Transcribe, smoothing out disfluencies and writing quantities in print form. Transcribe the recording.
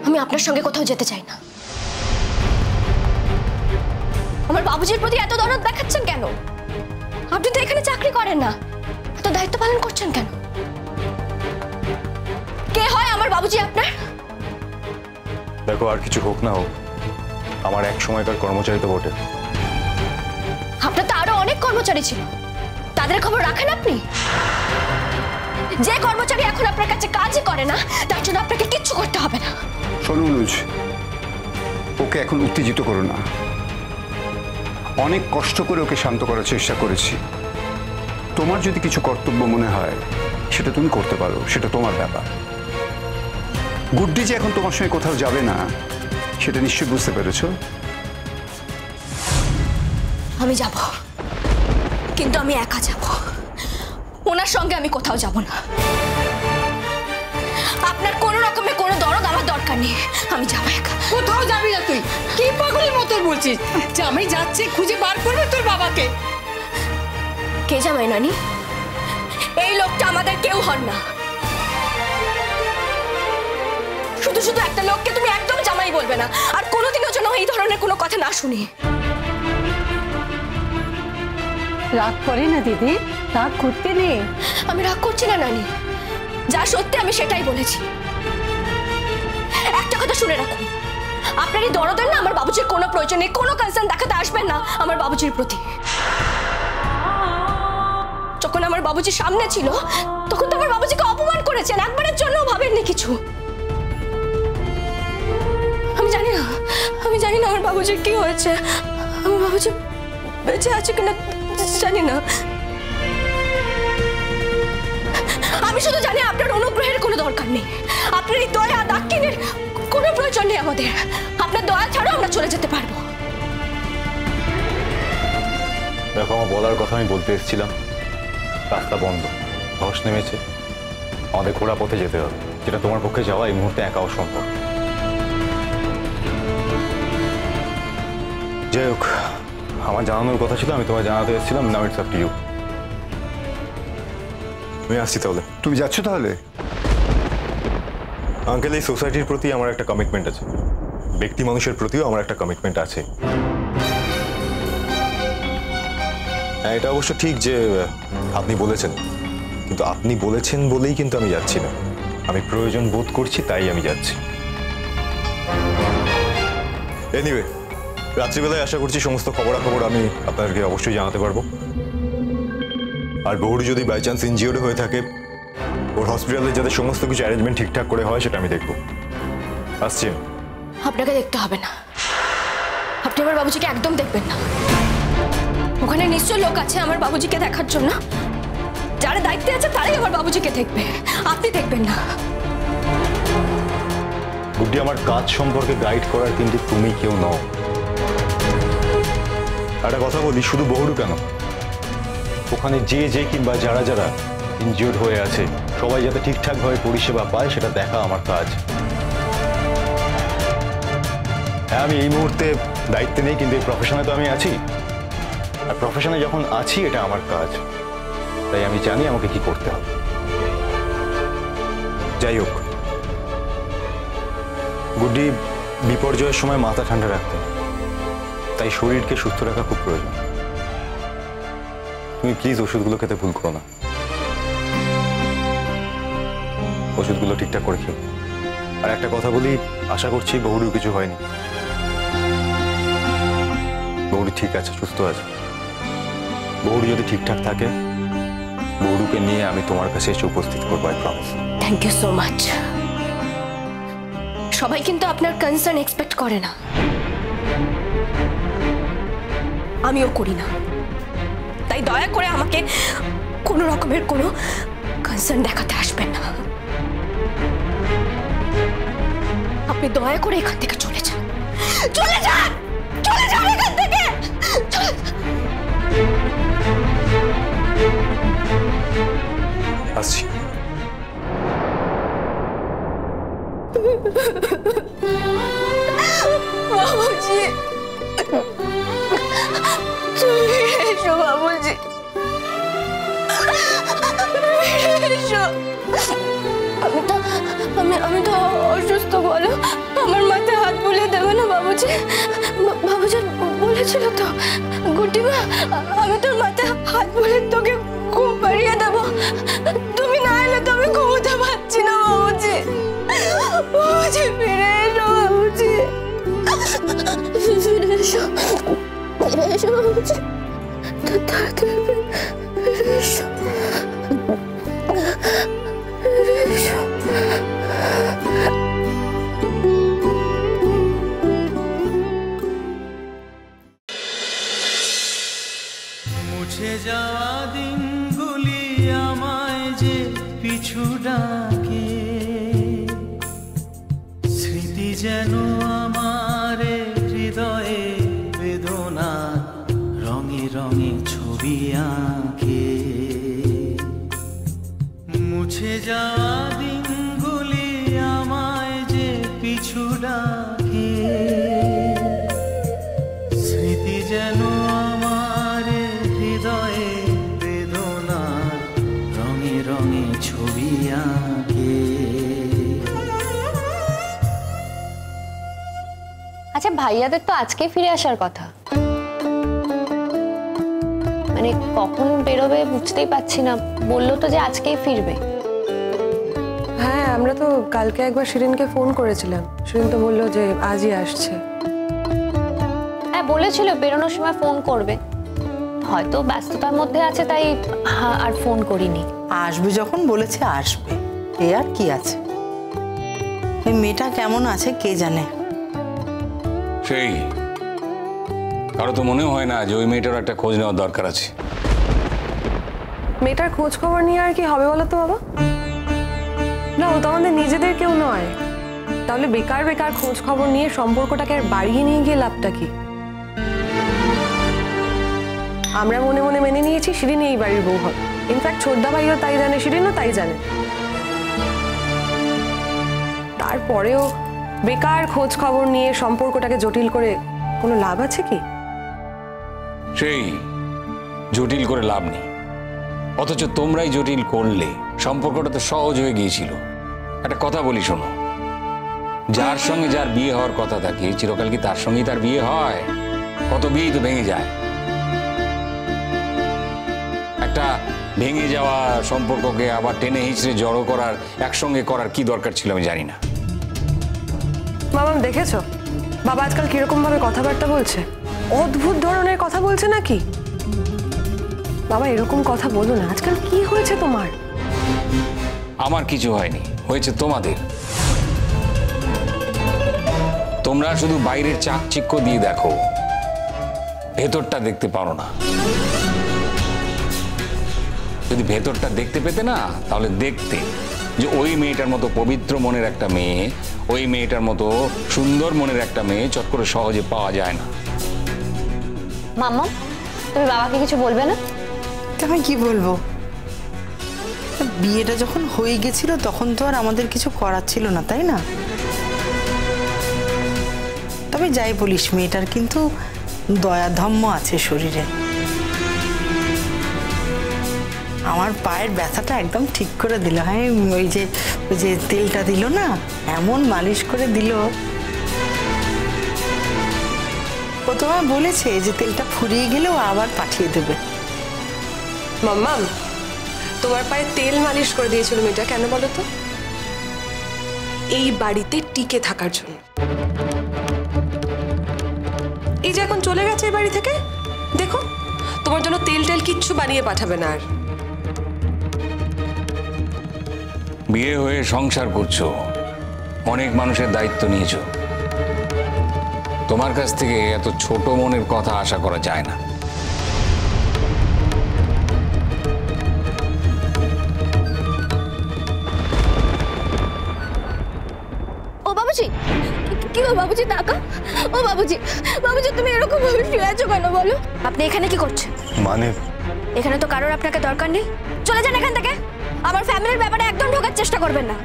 আমি আপনার সঙ্গে কোথাও যেতে চাই না। আমার বাবুজির প্রতি এত দরদ দেখাচ্ছেন কেন? আপনি তো এখানে চাকরি করেন না, এত দায়িত্ব পালন করছেন কেন? কে হয় আমার বাবুজি আপনার? দেখো, আর কিছু হোক না হোক, আমার এক সময়কার কর্মচারী তো বটে। আপনার তো আরো অনেক কর্মচারী ছিল, তাদের খবর রাখেন আপনি? যে কর্মচারী এখন আপনার কাছে কাজই করে না, তার জন্য আপনাকে কিচ্ছু করতে হবে না। শোনো অনুজ, ওকে এখন উত্তেজিত করো না। অনেক কষ্ট করে ওকে শান্ত করার চেষ্টা করেছি। তোমার যদি কিছু কর্তব্য মনে হয় সেটা তুমি করতে পারো, সেটা তোমার ব্যাপার। গুড্ডি যে এখন তোমার সঙ্গে কোথাও যাবে না সেটা নিশ্চয়ই বুঝতে পেরেছো। আমি যাব, কিন্তু আমি একা যাব, ওনার সঙ্গে আমি কোথাও যাব না। আপনার কোনো রকমের কোনো দরদ আমার দরকার নেই, আমি যাব একা। কোথাও যাবি না তুই? কি পাগলের মতো বলছিস? জামাই যাচ্ছে, খুঁজে বার করবে তোর বাবাকে। কে জামাই নানি? এই লোকটা আমাদের কেউ হন না। শুধু শুধু একটা লোককে তুমি একদম জামাই বলবে না, আর কোনোদিনের জন্য এই ধরনের কোনো কথা না শুনি। রাগ করে না দিদি, রাগ করতে নেই। আমি রাগ করছি না নানি, যা সত্যি আমি সেটাই বলেছি। একটা কথা শুনে রাখুন, আপনার এই দরদের না আমার বাবুজির কোনো প্রয়োজন নেই, কোনো কনসার্ন দেখাতে আসবেন না আমার বাবুজির প্রতি। যখন আমার বাবুজির সামনে ছিল তখন তো আমার বাবুজিকে অপমান করেছেন, একবারের জন্য ভাবেননি কিছু। আমি জানি না আমার বাবুজির কি হয়েছে, আমার বাবুজি বেঁচে আছে কিনা জানি না। আমি শুধু জানি আপনার অনুগ্রহের কোনো দরকার নেই, আপনার এই দয়া দাক্ষিণের কোনো প্রয়োজন নেই আমাদের। আপনার দয়া ছাড়াও আমরা চলে যেতে পারবো। দেখো, আমার বলার কথা আমি বলতে এসেছিলাম। রাস্তা বন্ধ, ধস নেমেছে, আমাদের ঘোড়া পথে যেতে হবে, যেটা তোমার পক্ষে যাওয়া এই মুহূর্তে একা অসম্ভব। যাই হোক, আমার জানানোর কথা ছিল, আমি তোমায় জানাতে এসেছিলাম। Now it's up to you. আমি আসছি তাহলে। তুমি যাচ্ছ তাহলে? আঙ্কেল, এই সোসাইটির প্রতি আমার একটা কমিটমেন্ট আছে, ব্যক্তি মানুষের প্রতিও আমার একটা কমিটমেন্ট আছে। হ্যাঁ, এটা অবশ্য ঠিক যে আপনি বলেছেন, কিন্তু আপনি বলেছেন বলেই কিন্তু আমি যাচ্ছি না। আমি প্রয়োজন বোধ করছি, তাই আমি যাচ্ছি। এনিওয়ে, রাত্রিবেলায় আশা করছি সমস্ত খবরাখবর আমি আপনাদেরকে অবশ্যই জানাতে পারবো। আর গৌরী যদি বাই চান্স ইনজিওর্ড হয়ে থাকে, ওর হসপিটালে যাতে সমস্ত কিছু অ্যারেঞ্জমেন্ট ঠিকঠাক করে হয় সেটা আমি দেখব। আসছি। আপনাকে দেখতে হবে না, আপনি আমার বাবুজিকে একদম দেখবেন না। ওখানে নিশ্চয় লোক আছে আমার বাবুজিকে দেখার জন্য, যারা দায়িত্বে আছে তারাই আমার বাবুজিকে দেখবে, আপনি দেখবেন না। গুড্ডি, আমার কাজ সম্পর্কে গাইড করার কিন্তু তুমি কেউ নও। একটা কথা বলি, শুধু বহুরু কেন, ওখানে যে কিংবা যারা যারা ইনজিওর্ড হয়ে আছে সবাই যাতে ঠিকঠাকভাবে পরিষেবা পায় সেটা দেখা আমার কাজ। হ্যাঁ, আমি এই মুহূর্তে দায়িত্বে নেই, কিন্তু এই প্রফেশনে তো আমি আছি, আর প্রফেশনে যখন আছি এটা আমার কাজ, তাই আমি জানি আমাকে কি করতে হবে। যাই হোক, গুড্ডি বিপর্যয়ের সময় মাথা ঠান্ডা রাখতে, তাই শরীরকে সুস্থ রাখা খুব প্রয়োজন। তুমি প্লিজ ওষুধগুলো খেতে ভুল করো না, ওষুধগুলো ঠিকঠাক করে খেও। আর একটা কথা বলি, আশা করছি বহুরও কিছু হয়নি, বহুরু ঠিক আছে, সুস্থ আছে। বহুরু যদি ঠিকঠাক থাকে, বহুরুকে নিয়ে আমি তোমার কাছে এসে উপস্থিত করবো, I promise. Thank you so much. সবাই কিন্তু আপনার কনসার্ন এক্সপেক্ট করে না, আমিও করি না, তাই দয়া করে আমাকে কোনো রকমের কোনো কনসার্ন দেখাতে আসবেন না। আপনি দয়া করে এখান থেকে চলে যান, চলে যান, চলে যান এখান থেকে। আসছি। বাবুজি, তুমি এসো বাবুজি, এসো। আমি তো অসুস্থ, বলো। বলেছিল তো গুটিমা, আমি তোর মাথায় হাত বলে তোকে ঘুম পাড়িয়ে দেবো। তুমি না এলে তো আমি ঘুমোতে পারছি না বাবুজি। বাবুজি ফিরে এসো, বাবুজি ফিরে এসো, ফিরে এসো বাবুজি, তাড়াতাড়ি ফিরে এসো, ফিরে এসো। মুছে যাওয়া দিনগুলি আমায় যে পিছু ডাকে, স্মৃতি যেন আমার হৃদয়ে বেদনা রঙে রঙে ছবি আঁকে। মুছে যাওয়া দিনগুলি আমায় যে পিছু ডাকে, স্মৃতি যেন আমার হৃদয়ে বেদনা রঙে রঙে ছবি আঁকে। আচ্ছা, ভাইয়াদের তো আজকে ফিরে আসার কথা, মানে কখন বেরোবে বুঝতেই পারছি না। বললো তো যে আজকেই ফিরবে। হ্যাঁ, আমরা তো কালকে একবার শিরিনকে ফোন করেছিলাম, শিরিন তো বললো যে আজই আসছে। হ্যাঁ বলেছিল বেরোনোর সময় ফোন করবে, হয়তো ব্যস্ততার মধ্যে আছে তাই আর ফোন করিনি। আসবে যখন বলেছে আসবে, এ আর কি আছে। ওই মেয়েটা কেমন আছে কে জানে। সেই কারো তো মনে হয় না যে ওই মেয়েটার একটা খোঁজ নেওয়ার দরকার আছে। মেয়েটার খোঁজ খবর নিয়ে আর কি হবে বলো তো বাবা? না, ও তো আমাদের নিজেদের কেউ নয়, তাহলে বেকার বেকার খোঁজ খবর নিয়ে সম্পর্কটাকে আর বাড়িয়ে নিয়ে গিয়ে লাভটা কি? আমরা মনে মনে মেনে নিয়েছি শিরিন এই বাড়ির বউ হবে। ইনফ্যাক্ট ছোটদা ভাইও তাই জানে, শিরিনও তাই জানে। তারপরেও বেকার খোঁজ খবর নিয়ে সম্পর্কটাকে জটিল করে কোনো লাভ আছে কি? সেই জটিল করে লাভ নেই, অথচ তোমরাই জটিল করলে। সম্পর্কটা তো সহজ হয়ে গিয়েছিল। একটা কথা বলি শোনো, যার সঙ্গে যার বিয়ে হওয়ার কথা থাকে চিরকাল কি তার সঙ্গেই তার বিয়ে হয়? কত বিয়েই তো ভেঙে যায়। একটা ভেঙে যাওয়া সম্পর্ককে আবার টেনে হিঁচড়ে জড়ো করার, একসঙ্গে করার কি দরকার ছিল আমি জানি না। মামা দেখেছো বাবা আজকাল কিরকম ভাবে কথাবার্তা বলছে? অদ্ভুত ধরনের কথা বলছে নাকি? বাবা এরকম কথা বলো না। আজকাল কি হয়েছে তোমার? আমার কিছু হয়নি, হয়েছে তোমাদের। তোমরা শুধু বাইরের চাকচিক্য দিয়ে দেখো, ভেতরটা দেখতে পারো না। যদি ভেতরটা দেখতে পেতে না, তাহলে দেখতে যে ওই মেয়েটার মতো পবিত্র মনের একটা মেয়ে, ওই মেয়েটার মতো সুন্দর মনের একটা মেয়ে চট করে সহজে পাওয়া যায় না। মাম্মা, তুমি বাবাকে কিছু বলবে না? আমি কি বলবো? বিয়েটা যখন হয়ে গেছিল তখন তো আর আমাদের কিছু করার ছিল না, তাই না? তবে যাই বলিস, মেয়েটার কিন্তু দয়াধম্ম আছে শরীরে। আমার পায়ের ব্যথাটা একদম ঠিক করে দিল। হ্যাঁ, ওই যে তেলটা দিল না, এমন মালিশ করে দিল। ও তোমায় বলেছে যে তেলটা ফুরিয়ে গেলেও আবার পাঠিয়ে দেবে। মাম্মাম, তোমার পায়ে তেল মালিশ করে দিয়েছিল মেয়েটা কেন বলো তো? এই বাড়িতে টিকে থাকার জন্য। এই যে এখন চলে গেছে এই বাড়ি থেকে, দেখো তোমার জন্য তেল টেল কিচ্ছু বানিয়ে পাঠাবে না আর। বিয়ে হয়ে সংসার করছো, অনেক মানুষের দায়িত্ব নিয়েছো। তোমার কাছ থেকে এত ছোট মনের কথা আশা করা যায় না। ও বাবুজি, কি গো বাবুজি, টাকা? ও বাবুজি, বাবুজি তুমি এরকম ভাবে শুয়ে আছো কেন বলো? আপনি এখানে কি করছেন? মানে এখানে তো কারোর আপনাকে দরকার নেই, চলে যান এখান থেকে। আমার ফ্যামিলির ব্যাপারে একদম ঢোকার চেষ্টা করবেন না।